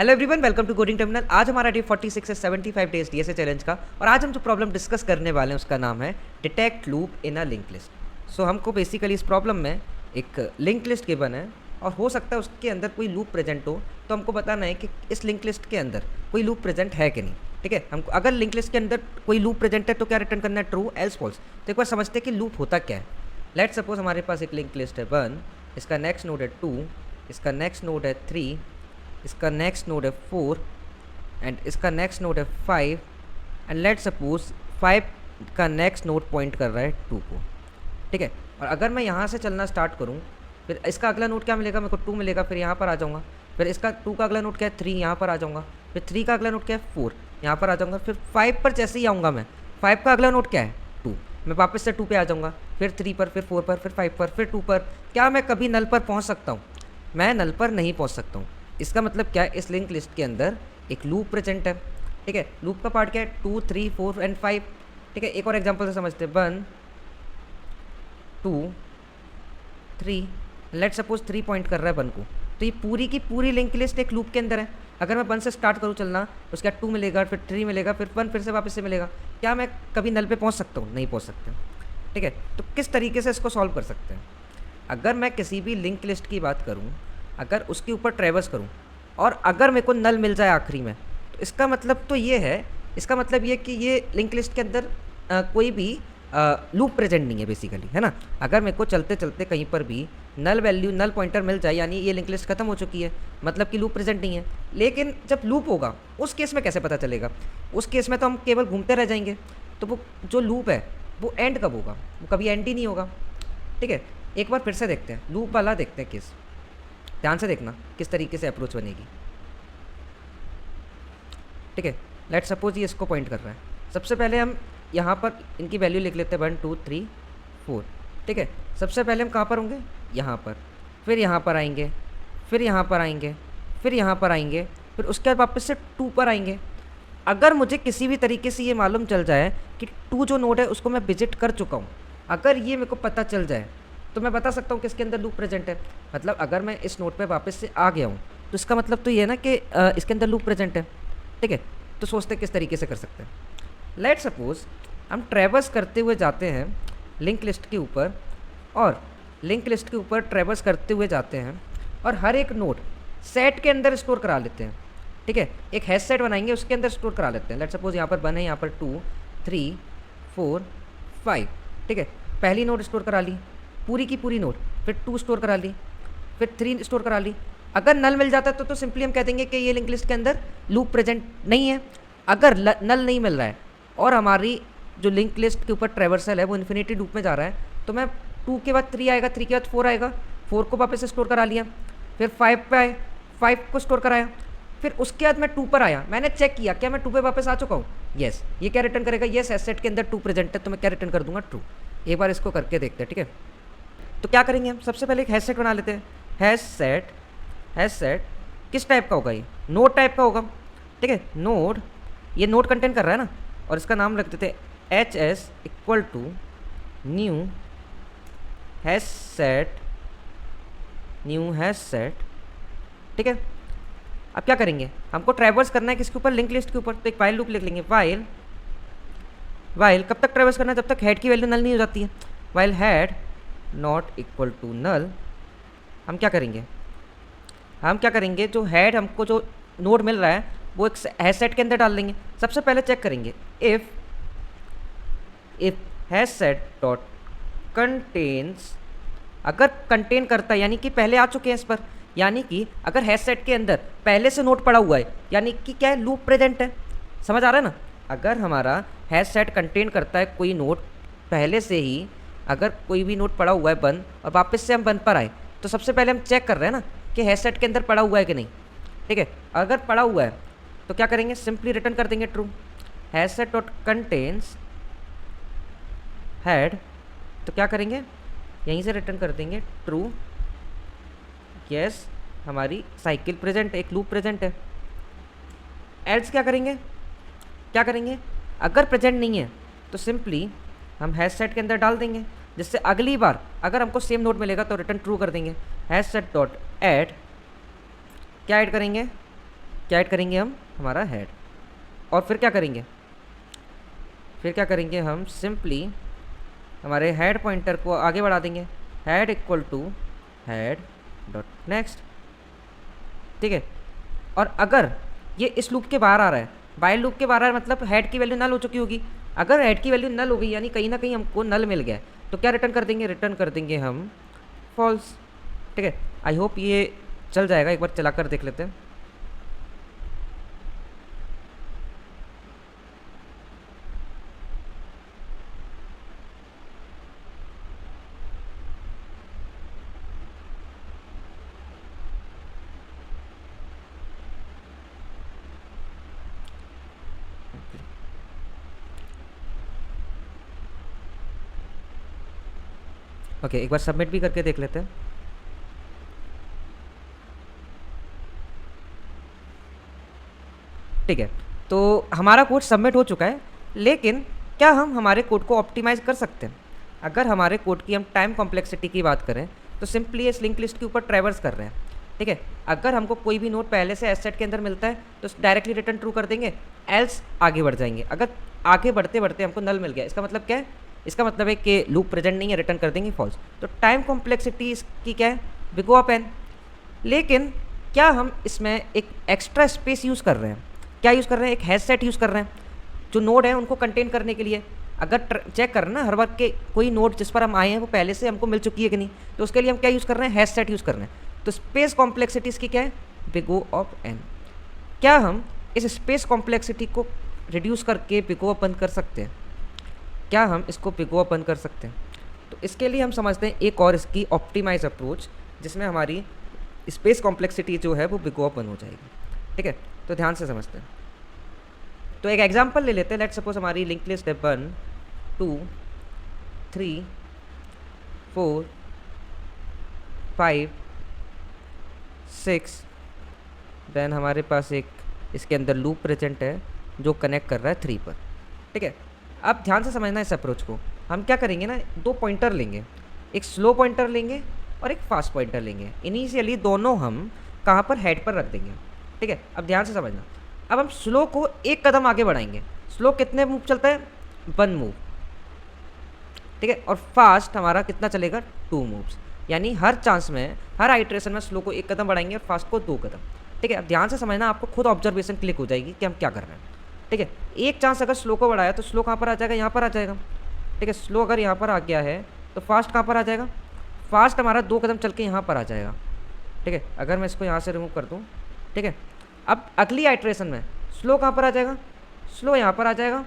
Hello everyone, welcome to coding terminal. आज हमारा day 46 है 75 डेज डीएसए चैलेंज का। और आज हम जो प्रॉब्लम डिस्कस करने वाले हैं उसका नाम है detect loop in a link list. So हमको बेसिकली इस प्रॉब्लम में एक लिंक लिस्ट गिवन है और हो सकता है उसके अंदर कोई लूप प्रेजेंट हो, तो हमको बताना है कि इस लिंक लिस्ट के अंदर कोई लूप प्रेजेंट है कि नहीं। ठीक है, हमको अगर लिंक लिस्ट के अंदर कोई लूप प्रेजेंट है तो क्या रिटर्न करना है, ट्रू एल्स फॉल्स। तो एक बार समझते हैं कि लूप होता क्या है। लेट्स सपोज हमारे पास एक लिंक लिस्ट है 1, इसका नेक्स्ट नोड है 2, इसका नेक्स्ट नोड है 3, इसका नेक्स्ट नोड है 4 एंड इसका नेक्स्ट नोड है 5 एंड लेट्स सपोज 5 का नेक्स्ट नोड पॉइंट कर रहा है 2 को। ठीक है, और अगर मैं यहाँ से चलना स्टार्ट करूँ, फिर इसका अगला नोड क्या मिलेगा, मेरे को 2 मिलेगा, फिर यहाँ पर आ जाऊँगा। फिर इसका 2 का अगला नोड क्या है 3, यहाँ पर आ जाऊँगा। फिर 3 का अगला नोड क्या है 4, यहाँ पर आ जाऊँगा। फिर 5 पर जैसे ही आऊँगा मैं, 5 का अगला नोड क्या है 2, मैं वापस से 2 पे आ जाऊँगा। फिर 3 पर, फिर 4 पर, फिर 5 पर, फिर 2 पर। क्या मैं कभी नल पर पहुँच सकता हूँ? मैं नल पर नहीं पहुँच सकता हूँ। इसका मतलब क्या है, इस लिंक लिस्ट के अंदर एक लूप प्रेजेंट है। ठीक है, लूप का पार्ट क्या है 2, 3, 4 एंड 5। ठीक है, एक और एग्जांपल से समझते हैं 1, 2, 3। लेट सपोज 3 पॉइंट कर रहा है 1 को, तो ये पूरी की पूरी लिंक लिस्ट एक लूप के अंदर है। अगर मैं 1 से स्टार्ट करूँ चलना, उसके बाद 2 मिलेगा, फिर 3 मिलेगा, फिर 1 फिर से वापस से मिलेगा। क्या मैं कभी नल पे पहुँच सकता हूँ? नहीं पहुँच सकते। ठीक है, तो किस तरीके से इसको सॉल्व कर सकते हैं? अगर मैं किसी भी लिंक लिस्ट की बात करूँ, अगर उसके ऊपर ट्रैवर्स करूँ और अगर मेरे को नल मिल जाए आखिरी में, तो इसका मतलब तो ये है, इसका मतलब ये कि ये लिंक लिस्ट के अंदर कोई भी लूप प्रेजेंट नहीं है बेसिकली, है ना। अगर मेरे को चलते चलते कहीं पर भी नल वैल्यू, नल पॉइंटर मिल जाए, यानी ये लिंक लिस्ट खत्म हो चुकी है, मतलब कि लूप प्रेजेंट नहीं है। लेकिन जब लूप होगा उस केस में कैसे पता चलेगा? उस केस में तो हम केवल घूमते रह जाएंगे। तो वो जो लूप है वो एंड कब होगा? वो कभी एंड ही नहीं होगा। ठीक है, एक बार फिर से देखते हैं, लूप वाला देखते हैं केस। ध्यान से देखना किस तरीके से अप्रोच बनेगी। ठीक है, लेट सपोज ये इसको पॉइंट कर रहा है। सबसे पहले हम यहाँ पर इनकी वैल्यू लिख लेते हैं 1, 2, 3, 4। ठीक है, सबसे पहले हम कहाँ पर होंगे? यहाँ पर। फिर यहाँ पर आएंगे, फिर यहाँ पर आएंगे, फिर यहाँ पर आएंगे, फिर उसके बाद वापस से 2 पर आएंगे। अगर मुझे किसी भी तरीके से ये मालूम चल जाए कि 2 जो नोड है उसको मैं विजिट कर चुका हूँ, अगर ये मेरे को पता चल जाए तो मैं बता सकता हूँ कि इसके अंदर लूप प्रेजेंट है। मतलब अगर मैं इस नोड पे वापस से आ गया हूँ तो इसका मतलब तो ये है ना कि इसके अंदर लूप प्रेजेंट है। ठीक है, तो सोचते किस तरीके से कर सकते हैं। लेट सपोज हम ट्रैवर्स करते हुए जाते हैं लिंक लिस्ट के ऊपर, और लिंक लिस्ट के ऊपर ट्रैवर्स करते हुए जाते हैं और हर एक नोड सेट के अंदर स्टोर करा लेते हैं। ठीक है, एक हैश सेट बनाएंगे, उसके अंदर स्टोर करा लेते हैं। लेट सपोज यहाँ पर 1 है, यहाँ पर 2, 3, 4, 5। ठीक है, पहली नोड स्टोर करा ली, पूरी की पूरी नोड, फिर 2 स्टोर करा ली, फिर 3 स्टोर करा ली। अगर नल मिल जाता है तो सिंपली हम कह देंगे कि ये लिंक लिस्ट के अंदर लूप प्रेजेंट नहीं है। अगर नल नहीं मिल रहा है और हमारी जो लिंक लिस्ट के ऊपर ट्रैवर्सल है वो इन्फिनिटी लूप में जा रहा है, तो मैं 2 के बाद 3 आएगा, 3 के बाद 4 आएगा, 4 को वापस से स्टोर करा लिया, फिर 5 पे आए, 5 को स्टोर कराया, फिर उसके बाद मैं 2 पर आया, मैंने चेक किया क्या मैं 2 पे वापस आ चुका हूँ। येस, ये क्या रिटर्न करेगा? येस, हैश सेट के अंदर 2 प्रेजेंट है, तो मैं क्या रिटर्न कर दूंगा? ट्रू। एक बार इसको करके देखते हैं। ठीक है, तो क्या करेंगे हम? सबसे पहले एक हैश सेट बना लेते हैं। हैश सेट किस टाइप का होगा? ये नोड टाइप का होगा। ठीक है, नोड, ये नोड कंटेंट कर रहा है ना, और इसका नाम रख देते हैं HS equal to new hash set, new hash set. ठीक है, अब क्या करेंगे? हमको ट्रैवर्स करना है किसके ऊपर? लिंक लिस्ट के ऊपर। तो एक वाइल लूप लिख लेंगे। वाइल कब तक ट्रैवर्स करना है? जब तक हेड की वैल्यू नल नहीं हो जाती है। While head not equal to null, हम क्या करेंगे? जो हेड हमको जो नोड मिल रहा है वो एक हैश सेट के अंदर डाल देंगे। सबसे पहले चेक करेंगे if hash set dot contains, अगर कंटेन करता है यानी कि पहले आ चुके हैं इस पर, यानी कि अगर हैश सेट के अंदर पहले से नोड पड़ा हुआ है, यानी कि क्या है? लूप प्रेजेंट है। समझ आ रहा है ना? अगर हमारा हैश सेट कंटेन करता है कोई नोड पहले से ही, अगर कोई भी नोड पड़ा हुआ है 1 और वापस से हम 1 पर आए, तो सबसे पहले हम चेक कर रहे हैं ना कि हैश सेट के अंदर पड़ा हुआ है कि नहीं। ठीक है, अगर पड़ा हुआ है तो क्या करेंगे? सिंपली रिटर्न कर देंगे true. Hash set dot contains head, तो क्या करेंगे? यहीं से रिटर्न कर देंगे ट्रू। यस, हमारी साइकिल प्रेजेंट, एक लूप प्रेजेंट है। एल्स क्या करेंगे? अगर प्रेजेंट नहीं है तो सिंपली हम हैश सेट के अंदर डाल देंगे, जिससे अगली बार अगर हमको सेम नोड मिलेगा तो रिटर्न ट्रू कर देंगे। हैश सेट डॉट ऐड, क्या ऐड करेंगे? क्या ऐड करेंगे हम? हमारा हेड। और फिर क्या करेंगे? फिर क्या करेंगे हम? सिंपली हमारे हेड पॉइंटर को आगे बढ़ा देंगे, head equal to head dot next. ठीक है, और अगर ये इस लूप के बाहर आ रहा है, वाइल लूप के बाहर आ रहा है, मतलब हेड की वैल्यू नल हो चुकी होगी। अगर हेड की वैल्यू नल हो गई यानी कहीं ना कहीं हमको नल मिल गया, तो क्या रिटर्न कर देंगे? रिटर्न कर देंगे हम फॉल्स। ठीक है, आई होप ये चल जाएगा, एक बार चला कर देख लेते हैं। ओके, एक बार सबमिट भी करके देख लेते हैं। ठीक है, तो हमारा कोड सबमिट हो चुका है, लेकिन क्या हम हमारे कोड को ऑप्टिमाइज़ कर सकते हैं? अगर हमारे कोड की हम टाइम कॉम्प्लेक्सिटी की बात करें तो सिंपली इस लिंक लिस्ट के ऊपर ट्रैवर्स कर रहे हैं। ठीक है, अगर हमको कोई भी नोड पहले से एस सेट के अंदर मिलता है तो डायरेक्टली रिटर्न ट्रू कर देंगे, एल्स आगे बढ़ जाएंगे। अगर आगे बढ़ते बढ़ते हमको नल मिल गया, इसका मतलब क्या है? इसका मतलब है कि लूप प्रेजेंट नहीं है, रिटर्न कर देंगे फॉल्स। तो टाइम कॉम्प्लेक्सिटी इसकी क्या है? Big O of n। लेकिन क्या हम इसमें एक एक्स्ट्रा स्पेस यूज़ कर रहे हैं? क्या यूज़ कर रहे हैं? एक हैश सेट यूज़ कर रहे हैं जो नोड है उनको कंटेन करने के लिए। अगर चेक करना ना हर बार के कोई नोड जिस पर हम आए हैं वो पहले से हमको मिल चुकी है कि नहीं, तो उसके लिए हम क्या यूज़ कर रहे हैं? हैश सेट यूज़ कर रहे हैं। तो स्पेस कॉम्प्लेक्सिटी की क्या है? Big O of n। क्या हम इस स्पेस कॉम्प्लेक्सिटी को रिड्यूस करके बिग O बंद कर सकते हैं? क्या हम इसको बिग O बंद कर सकते हैं? तो इसके लिए हम समझते हैं एक और इसकी ऑप्टिमाइज अप्रोच, जिसमें हमारी स्पेस कॉम्प्लेक्सिटी जो है वो बिग O बंद हो जाएगी। ठीक है, तो ध्यान से समझते हैं। तो एक एग्जांपल ले लेते हैं। लेट्स सपोज हमारी लिंक लिस्ट है 1 2 3 4 5 6, देन हमारे पास एक इसके अंदर लूप प्रेजेंट है जो कनेक्ट कर रहा है 3 पर। ठीक है, अब ध्यान से समझना इस अप्रोच को। हम क्या करेंगे ना, दो पॉइंटर लेंगे, एक स्लो पॉइंटर लेंगे और एक फास्ट पॉइंटर लेंगे। इनिशियली दोनों हम कहाँ पर? हेड पर रख देंगे। ठीक है, अब ध्यान से समझना। अब हम स्लो को एक कदम आगे बढ़ाएंगे। स्लो कितने मूव चलता है? 1 मूव। ठीक है, और फास्ट हमारा कितना चलेगा? 2 मूव्स। यानी हर चांस में, हर आइट्रेशन में स्लो को एक कदम बढ़ाएंगे और फास्ट को 2 कदम। ठीक है, अब ध्यान से समझना, आपको खुद ऑब्जर्वेशन क्लिक हो जाएगी कि हम क्या कर रहे हैं। ठीक है, एक चांस अगर स्लो को बढ़ाया तो स्लो कहाँ पर आ जाएगा? यहाँ पर आ जाएगा। ठीक है, स्लो अगर यहाँ पर आ गया है तो फास्ट कहाँ पर आ जाएगा? फास्ट हमारा 2 कदम चल के यहाँ पर आ जाएगा। ठीक है, अगर मैं इसको यहाँ से रिमूव कर दूँ, ठीक है, अब अगली आइट्रेशन में स्लो कहाँ पर आ जाएगा? स्लो यहाँ पर आ जाएगा।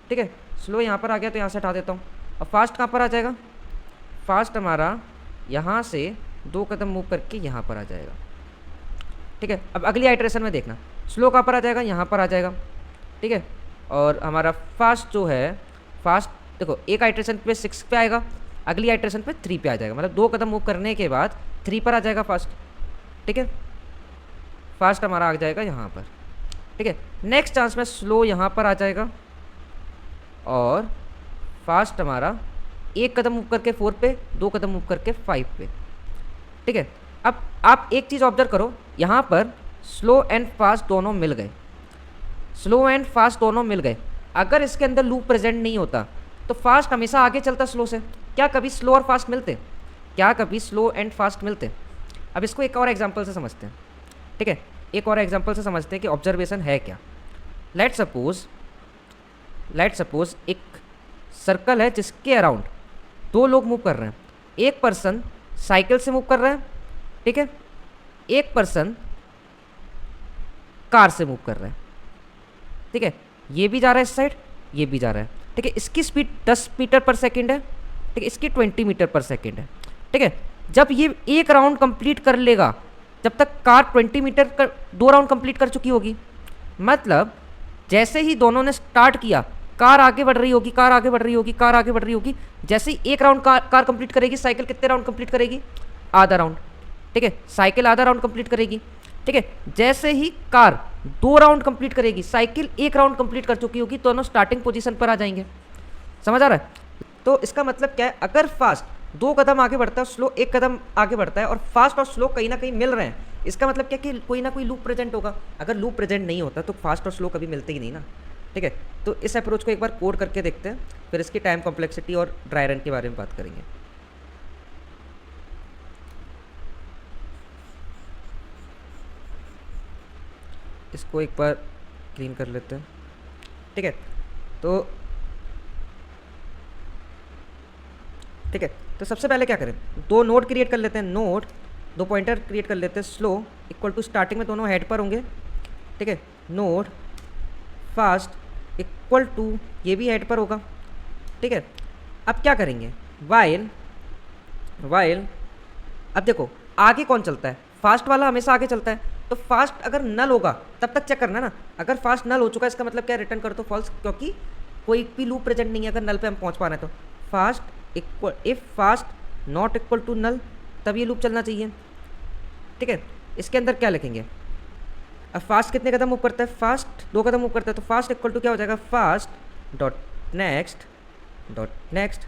ठीक है, स्लो यहाँ पर आ गया तो यहाँ से हटा देता हूँ। और फास्ट कहाँ पर आ जाएगा? फास्ट हमारा यहाँ से 2 कदम मूव करके यहाँ पर आ जाएगा। ठीक है, अब अगली आइट्रेशन में देखना, स्लो कहाँ पर आ जाएगा? यहाँ पर आ जाएगा। ठीक है, और हमारा फास्ट जो है, फास्ट देखो एक आइट्रेशन पे 6 पे आएगा, अगली आइट्रेशन पे 3 पे आ जाएगा। मतलब 2 कदम मूव करने के बाद 3 पर आ जाएगा फास्ट। ठीक है, फास्ट हमारा आ जाएगा यहाँ पर। ठीक है, नेक्स्ट चांस में स्लो यहाँ पर आ जाएगा और फास्ट हमारा 1 कदम मूव करके 4 पे, 2 कदम मूव करके 5 पे। ठीक है, अब आप एक चीज़ ऑब्जर्व करो, यहाँ पर स्लो एंड फास्ट दोनों मिल गए। स्लो एंड फास्ट दोनों मिल गए। अगर इसके अंदर लूप प्रेजेंट नहीं होता तो फास्ट हमेशा आगे चलता स्लो से। क्या कभी स्लो और फास्ट मिलते? क्या कभी स्लो एंड फास्ट मिलते? अब इसको एक और एग्जांपल से समझते हैं। ठीक है, एक और एग्जांपल से समझते हैं कि ऑब्जर्वेशन है क्या। लेट सपोज एक सर्कल है जिसके अराउंड 2 लोग मूव कर रहे हैं। एक पर्सन साइकिल से मूव कर रहा है, ठीक है, एक पर्सन कार से मूव कर रहा है। ठीक है, ये भी जा रहा है इस साइड, ये भी जा रहा है। ठीक है, इसकी स्पीड 10 मीटर पर सेकेंड है, ठीक है, इसकी 20 मीटर पर सेकेंड है। ठीक है, जब ये एक राउंड कंप्लीट कर लेगा, जब तक कार 20 मीटर का 2 राउंड कंप्लीट कर चुकी होगी, मतलब जैसे ही दोनों ने स्टार्ट किया कार आगे बढ़ रही होगी, कार आगे बढ़ रही होगी, कार आगे बढ़ रही होगी। जैसे ही एक राउंड कार कंप्लीट करेगी, साइकिल कितने राउंड कंप्लीट करेगी? आधा राउंड। ठीक है, साइकिल आधा राउंड कंप्लीट करेगी। ठीक है, जैसे ही कार 2 राउंड कंप्लीट करेगी, साइकिल 1 राउंड कंप्लीट कर चुकी होगी, दोनों स्टार्टिंग पोजीशन पर आ जाएंगे। समझ आ रहा है? तो इसका मतलब क्या है, अगर फास्ट 2 कदम आगे बढ़ता है, स्लो 1 कदम आगे बढ़ता है और फास्ट और स्लो कहीं ना कहीं मिल रहे हैं, इसका मतलब क्या कि कोई ना कोई लूप प्रेजेंट होगा। अगर लूप प्रेजेंट नहीं होता तो फास्ट और स्लो कभी मिलते ही नहीं ना। ठीक है, तो इस अप्रोच को एक बार कोड करके देखते हैं, फिर इसकी टाइम कॉम्प्लेक्सिटी और ड्राई रन के बारे में बात करेंगे। इसको एक बार क्लीन कर लेते हैं। ठीक है, तो सबसे पहले क्या करें, दो नोड क्रिएट कर लेते हैं, नोड दो पॉइंटर क्रिएट कर लेते हैं, स्लो इक्वल टू स्टार्टिंग में दोनों हेड पर होंगे। ठीक है, नोड फास्ट इक्वल टू ये भी हेड पर होगा। ठीक है, अब क्या करेंगे, वाइल अब देखो आगे कौन चलता है, फास्ट वाला हमेशा आगे चलता है, तो फास्ट अगर नल होगा तब तक चेक करना ना। अगर फास्ट नल हो चुका है इसका मतलब क्या, रिटर्न कर दो फॉल्स, क्योंकि कोई भी लूप प्रेजेंट नहीं है अगर नल पे हम पहुंच पा रहे हैं। तो fast equal, if fast not equal to null, तब ये लूप चलना चाहिए। ठीक है, इसके अंदर क्या लिखेंगे, अब फास्ट कितने कदम मूव करता है, फास्ट 2 कदम मूव करता है, तो फास्ट इक्वल टू क्या हो जाएगा, फास्ट डॉट नेक्स्ट।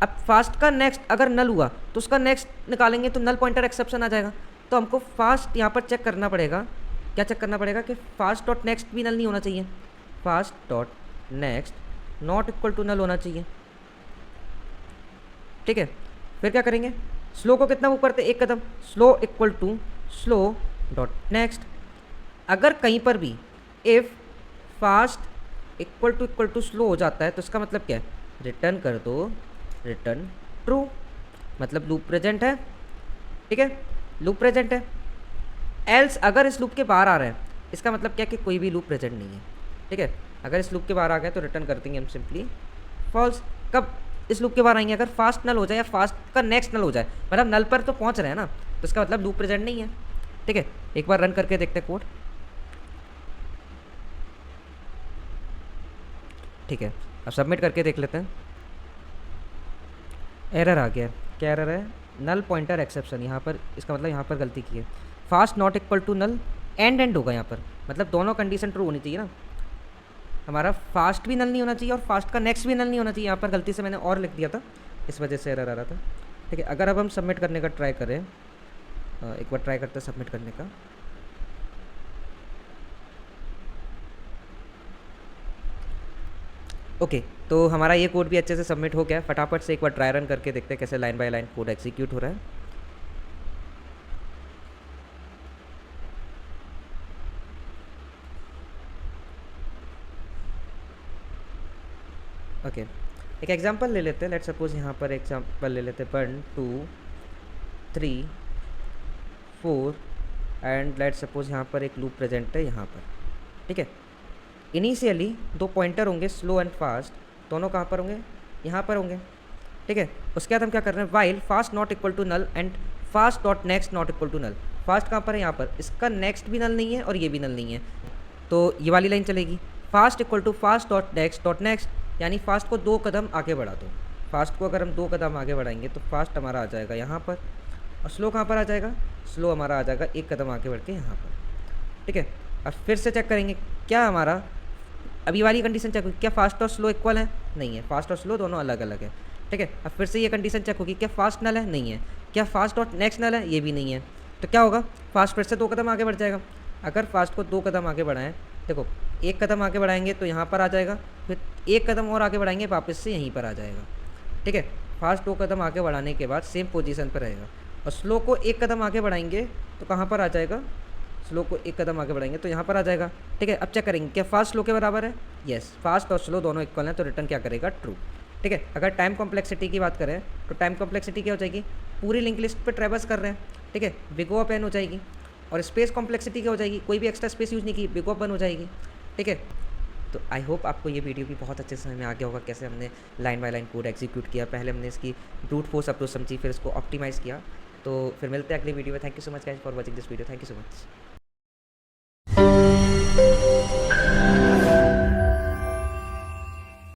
अब फास्ट का नेक्स्ट अगर नल हुआ तो उसका नेक्स्ट निकालेंगे तो नल पॉइंटर एक्सेप्शन आ जाएगा। तो हमको फास्ट यहाँ पर चेक करना पड़ेगा, क्या चेक करना पड़ेगा कि फास्ट डॉट नेक्स्ट भी नल नहीं होना चाहिए, fast dot next not equal to null होना चाहिए। ठीक है, फिर क्या करेंगे, स्लो को कितना मूव करते हैं, 1 कदम, slow equal to slow dot next. अगर कहीं पर भी if fast equal to slow हो जाता है तो इसका मतलब क्या है, रिटर्न कर दो, रिटर्न ट्रू, मतलब लूप प्रेजेंट है। ठीक है, लूप प्रेजेंट है। एल्स अगर इस लूप के बाहर आ रहे हैं इसका मतलब क्या कि कोई भी लूप प्रेजेंट नहीं है। ठीक है, अगर इस लूप के बाहर आ गए तो रिटर्न कर देंगे हम सिंपली फॉल्स। कब इस लूप के बाहर आएंगे, अगर फास्ट नल हो जाए या फास्ट का नेक्स्ट नल हो जाए, मतलब नल पर तो पहुंच रहे हैं ना, तो इसका मतलब लूप प्रेजेंट नहीं है। ठीक है, एक बार रन करके देखते हैं कोड। ठीक है, अब सबमिट करके देख लेते हैं। एरर आ गया, क्या एरर है, नल पॉइंटर एक्सेप्शन, यहाँ पर इसका मतलब यहाँ पर गलती की है, fast not equal to null, and होगा यहाँ पर, मतलब दोनों कंडीशन ट्रू होनी चाहिए ना। हमारा फास्ट भी नल नहीं होना चाहिए और फास्ट का नेक्स्ट भी नल नहीं होना चाहिए, यहाँ पर गलती से मैंने और लिख दिया था, इस वजह से एरर आ रहा था। ठीक है, अगर अब हम सबमिट करने का ट्राई करें, एक बार ट्राई करते हैं सबमिट करने का। ओके, तो हमारा ये कोड भी अच्छे से सबमिट हो गया। फटाफट से एक बार ट्राई रन करके देखते हैं कैसे line by line code execute हो रहा है। ओके, एक एग्जांपल ले लेते हैं, लेट्स सपोज यहाँ पर एग्जांपल ले लेते हैं 1 2 3 4 एंड लेट्स सपोज यहाँ पर एक लूप प्रेजेंट है यहाँ पर। ठीक है, इनिशियली दो पॉइंटर होंगे, स्लो एंड फास्ट, दोनों कहाँ पर होंगे, यहाँ पर होंगे। ठीक है, उसके बाद हम क्या कर रहे हैं, while fast not equal to null and fast dot next not equal to null. Fast कहाँ पर है, यहाँ पर, इसका नेक्स्ट भी नल नहीं है और ये भी नल नहीं है, तो ये वाली लाइन चलेगी, fast equal to fast dot next, यानी फास्ट को 2 कदम आगे बढ़ा दो। फास्ट को अगर हम 2 कदम आगे बढ़ाएंगे तो फास्ट हमारा आ जाएगा यहाँ पर, और स्लो कहाँ पर आ जाएगा, स्लो हमारा आ जाएगा 1 कदम आगे बढ़ के यहाँ पर। ठीक है, अब फिर से चेक करेंगे क्या हमारा, अभी वाली कंडीशन चेक होगी, क्या फास्ट और स्लो इक्वल है, नहीं है, फास्ट और स्लो दोनों अलग अलग है। ठीक है, अब फिर से ये कंडीशन चेक होगी, क्या फास्ट नल है, नहीं है, क्या फास्ट और नेक्स्ट नल है, ये भी नहीं है, तो क्या होगा, फास्ट फिर से 2 कदम आगे बढ़ जाएगा। अगर फास्ट को 2 कदम आगे बढ़ाएं, देखो 1 कदम आगे बढ़ाएंगे तो यहाँ पर आ जाएगा, फिर 1 कदम और आगे बढ़ाएंगे वापस से यहीं पर आ जाएगा। ठीक है, फास्ट 2 कदम आगे बढ़ाने के बाद सेम पोजीशन पर रहेगा, और स्लो को 1 कदम आगे बढ़ाएंगे तो कहाँ पर आ जाएगा, स्लो को 1 कदम आगे बढ़ाएंगे तो यहाँ पर आ जाएगा। ठीक है, अब चेक करेंगे क्या फास्ट स्लो के बराबर है, येस, फास्ट और स्लो दोनों इक्वल हैं, तो रिटर्न क्या करेगा, ट्रू। ठीक है, अगर टाइम कॉम्प्लेक्सिटी की बात करें तो टाइम कॉम्प्लेक्सिटी क्या हो जाएगी, पूरी लिंक लिस्ट पर ट्रेवर्स कर रहे हैं। ठीक है, बिग O ऑफ n हो जाएगी, और स्पेस कॉम्प्लेक्सिटी क्या हो जाएगी, कोई भी एक्स्ट्रा स्पेस यूज़ नहीं की, बिग O ऑफ 1 हो जाएगी। ठीक है, तो आई होप आपको ये वीडियो भी बहुत अच्छे से समझ में आ गया होगा कैसे हमने line by line code execute किया। पहले हमने इसकी ब्रूट फोर्स अप्रोच समझी, फिर इसको ऑप्टिमाइज़ किया। तो फिर मिलते हैं अगले वीडियो में। Thank you so much guys for watching this video, thank you so much.